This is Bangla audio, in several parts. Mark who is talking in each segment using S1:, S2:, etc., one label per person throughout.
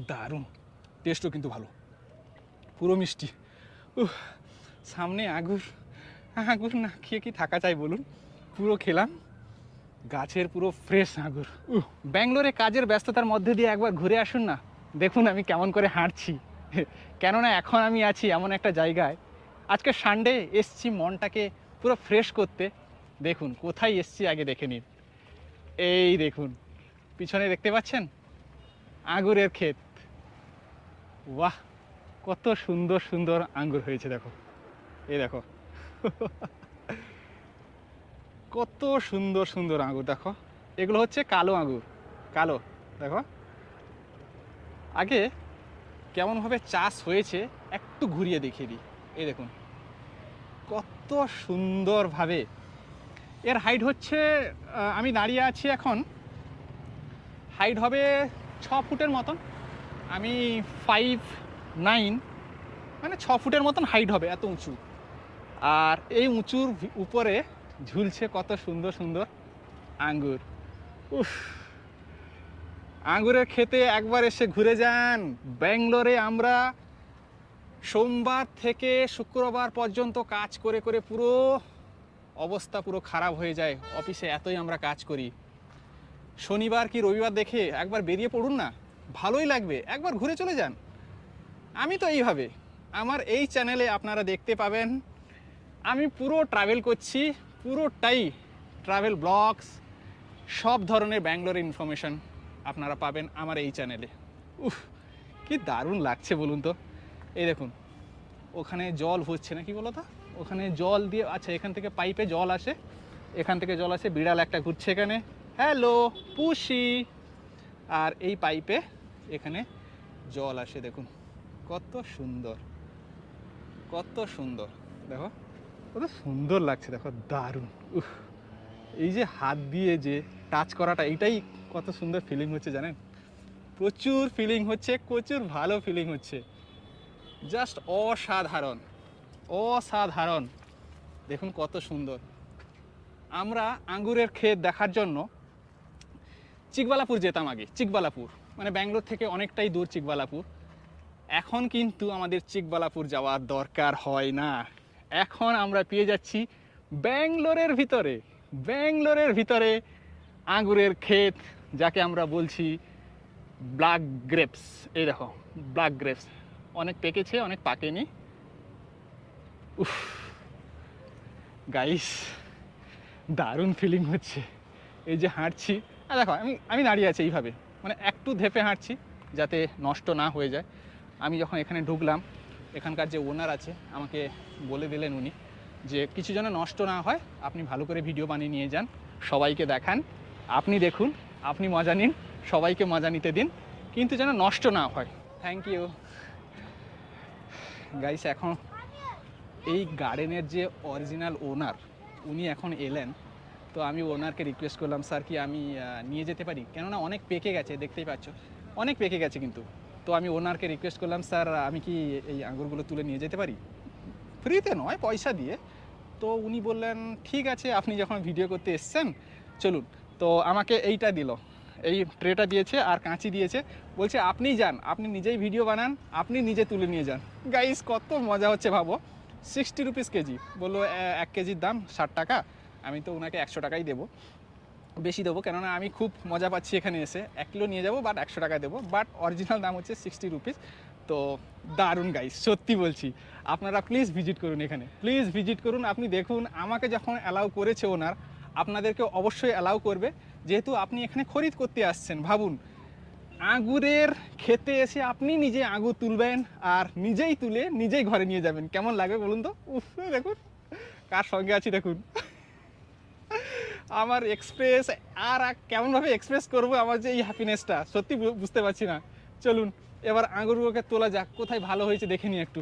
S1: দারুণ, টেস্টও কিন্তু ভালো, পুরো মিষ্টি। সামনে আঙুর, আঙুর না খেয়ে কি থাকা চাই বলুন। পুরো খেলাম, গাছের পুরো ফ্রেশ আঙুর। ব্যাঙ্গালোরে কাজের ব্যস্ততার মধ্যে দিয়ে একবার ঘুরে আসুন না, দেখুন আমি কেমন করে হাঁটছি। কেননা এখন আমি আছি এমন একটা জায়গায়, আজকে সানডে এসছি মনটাকে পুরো ফ্রেশ করতে। দেখুন কোথায় এসছি আগে দেখে নিন। এই দেখুন পিছনে দেখতে পাচ্ছেন আঙুরের ক্ষেত। বাহ, কত সুন্দর সুন্দর আঙ্গুর হয়েছে দেখো, এই দেখো কত সুন্দর সুন্দর আঙ্গুর দেখো। এগুলো হচ্ছে কালো আঙ্গুর, কালো দেখো। আগে কেমনভাবে চাষ হয়েছে একটু ঘুরিয়ে দেখিয়ে দিই। এই দেখুন কত সুন্দরভাবে। এর হাইট হচ্ছে, আমি দাঁড়িয়ে আছি এখন, হাইট হবে 6 ফুটের মতন। আমি 5'9", মানে 6 ফুটের মতন হাইট হবে, এত উঁচু। আর এই উঁচুর উপরে ঝুলছে কত সুন্দর সুন্দর আঙ্গুর। উফ, আঙ্গুরের খেতে একবার এসে ঘুরে যান। ব্যাঙ্গালোরে আমরা সোমবার থেকে শুক্রবার পর্যন্ত কাজ করে করে পুরো অবস্থা পুরো খারাপ হয়ে যায়। অফিসে এতই আমরা কাজ করি, শনিবার কি রবিবার দেখে একবার বেরিয়ে পড়ুন না, ভালোই লাগবে, একবার ঘুরে চলে যান। আমি তো এইভাবে, আমার এই চ্যানেলে আপনারা দেখতে পাবেন আমি পুরো ট্রাভেল করছি, পুরোটাই ট্রাভেল ব্লগস, সব ধরনের ব্যাঙ্গালোরের ইনফরমেশন আপনারা পাবেন আমার এই চ্যানেলে। উফ, কি দারুণ লাগছে বলুন তো। এই দেখুন ওখানে জল হচ্ছে না কি বলো তো, ওখানে জল দিয়ে, আচ্ছা এখান থেকে পাইপে জল আসে, এখান থেকে জল আসে, বিড়াল একটা ঘুরছে এখানে, হ্যালো পুষি। আর এই পাইপে এখানে জল আসে, দেখুন কত সুন্দর, কত সুন্দর দেখো, কত সুন্দর লাগছে দেখো, দারুণ। উফ, এই যে হাত দিয়ে যে টাচ করাটা, এইটাই কত সুন্দর ফিলিং হচ্ছে জানেন, প্রচুর ফিলিং হচ্ছে, প্রচুর ভালো ফিলিং হচ্ছে, জাস্ট অসাধারণ, অসাধারণ। দেখুন কত সুন্দর। আমরা আঙ্গুরের ক্ষেত দেখার জন্য চিকবালাপুর যেতাম আগে, চিকবালাপুর মানে ব্যাঙ্গালোর থেকে অনেকটাই দূর চিকবালাপুর। এখন কিন্তু আমাদের চিকবালাপুর যাওয়ার দরকার হয় না, এখন আমরা পেয়ে যাচ্ছি ব্যাঙ্গালোরের ভিতরে, ব্যাঙ্গালোরের ভিতরে আঙ্গুরের ক্ষেত, যাকে আমরা বলছি ব্ল্যাক গ্রেপস। এই দেখো ব্ল্যাক গ্রেপস, অনেক পেকেছে অনেক পাকেনি। উফ গাইস, দারুণ ফিলিং হচ্ছে। এই যে হাঁটছি, আর দেখো আমি আমি দাঁড়িয়ে আছি এইভাবে, মানে একটু ধেপে হাঁটছি যাতে নষ্ট না হয়ে যায়। আমি যখন এখানে ঢুকলাম, এখানকার যে ওনার আছে আমাকে বলে দিলেন উনি, যে কিছু যেন নষ্ট না হয়, আপনি ভালো করে ভিডিও বানিয়ে নিয়ে যান, সবাইকে দেখান, আপনি দেখুন, আপনি মজা নিন, সবাইকে মজা নিতে দিন, কিন্তু যেন নষ্ট না হয়। Thank you guys. এখন এই গার্ডেনের যে অরিজিনাল ওনার, উনি এখন এলেন, তো আমি ওনারকে রিকোয়েস্ট করলাম, স্যার কি আমি নিয়ে যেতে পারি, কেননা অনেক পেকে গেছে, দেখতেই পাচ্ছ অনেক পেকে গেছে কিন্তু। তো আমি ওনারকে রিকোয়েস্ট করলাম, স্যার আমি কি এই আঙ্গুরগুলো তুলে নিয়ে যেতে পারি, ফ্রিতে নয় পয়সা দিয়ে। তো উনি বললেন ঠিক আছে, আপনি যখন ভিডিও করতে এসছেন চলুন। তো আমাকে এইটা দিল, এই ট্রেটা দিয়েছে আর কাঁচি দিয়েছে, বলছে আপনি যান, আপনি নিজেই ভিডিও বানান, আপনি নিজে তুলে নিয়ে যান। গাইস কত মজা হচ্ছে ভাবো, 60 রুপিস কেজি, বললো 1 কেজির দাম 60 টাকা, আমি তো ওনাকে 100 টাকাই দেবো, বেশি দেবো, কেননা আমি খুব মজা পাচ্ছি এখানে এসে। 1 কিলো নিয়ে যাবো বাট 100 টাকা দেবো, বাট অরিজিনাল দাম হচ্ছে 60 রুপিস। তো দারুণ গাইস, সত্যি বলছি, আপনারা প্লিজ ভিজিট করুন এখানে, প্লিজ ভিজিট করুন। আপনি দেখুন আমাকে যখন অ্যালাউ করেছে ওনার, আপনাদেরকে অবশ্যই অ্যালাউ করবে, যেহেতু আপনি এখানে খরিদ করতে আসছেন। ভাবুন আঙ্গুরের খেতে এসে আপনি নিজে আঙ্গুর তুলবেন আর নিজেই তুলে নিজেই ঘরে নিয়ে যাবেন, কেমন লাগবে বলুন তো। উফ, দেখুন কার সঙ্গে আছি দেখুন, আমার এক্সপ্রেস আর কেমনভাবে এক্সপ্রেস করবো আমার যে এই হ্যাপিনেসটা, সত্যি বুঝতে পারছি না। চলুন এবার আঙুরগুলোকে তোলা যাক, কোথায় ভালো হয়েছে দেখে নিই একটু।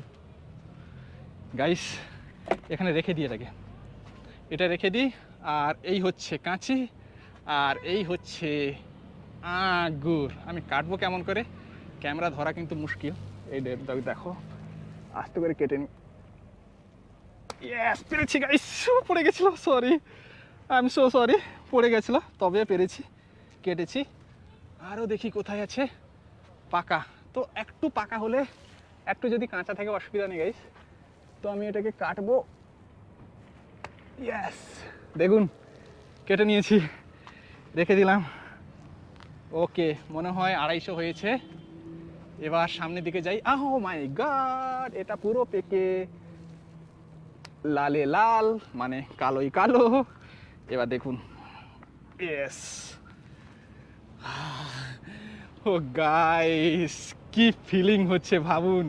S1: গাইস এখানে রেখে দিই, এটাকে এটা রেখে দিই। আর এই হচ্ছে কাঁচি, আর এই হচ্ছে আঙ্গুর। আমি কাটবো কেমন করে, ক্যামেরা ধরা কিন্তু মুশকিল। এই দেখো আস্তে করে কেটে নিই। ইয়েস, পেরেছি গাইস, পড়ে গেছিলো, sorry, I am so sorry, পড়ে গেছিলো, তবে পেরেছি, কেটেছি। আরও দেখি কোথায় আছে পাকা, তো একটু পাকা হলে, একটু যদি কাঁচা থাকে অসুবিধা নেই গাইস। তো আমি এটাকে কাটবো। ইয়েস, দেখুন কেটে নিয়েছি, রেখে দিলাম। ওকে, মনে হয় 250 হয়েছে। এবার সামনের দিকে যাই। আহ মাই গড, এটা পুরো পেকে লালে লাল, মানে কালোই কালো। এবার দেখুন, ইয়েস। ও গাইস, কি ফিলিং হচ্ছে ভাবুন,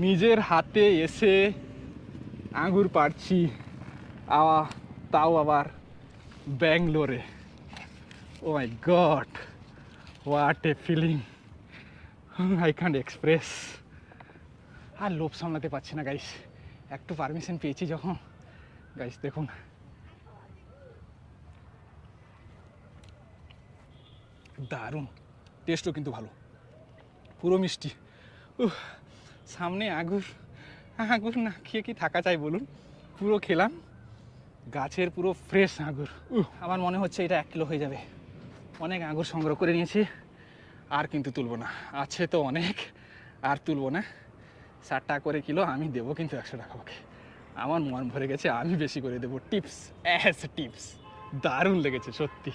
S1: নিজের হাতে এসে আঙ্গুর পাড়ছি, তাও আবার ব্যাঙ্গালোরে। Oh my God, what a feeling, I can't express. আর লোভ সামলাতে পারছি না গাইস, একটু পারমিশন পেয়েছি যখন। গাইস দেখুন, দারুণ, টেস্টও কিন্তু ভালো, পুরো মিষ্টি। সামনে আঙ্গুর, আঙ্গুর না খেয়ে কি থাকা চাই বলুন। পুরো খেলাম, গাছের পুরো ফ্রেশ আঙ্গুর। আমার মনে হচ্ছে এটা 1 কিলো হয়ে যাবে। অনেক আঙ্গুর সংগ্রহ করে নিয়েছি, আর কিন্তু তুলবো না, আছে তো অনেক, আর তুলবো না। 60 টাকা করে কিলো, আমি দেবো কিন্তু 100 টাকা ওকে। আমার মন ভরে গেছে, আমি বেশি করে দেবো। টিপস, টিপস, দারুণ লেগেছে সত্যি।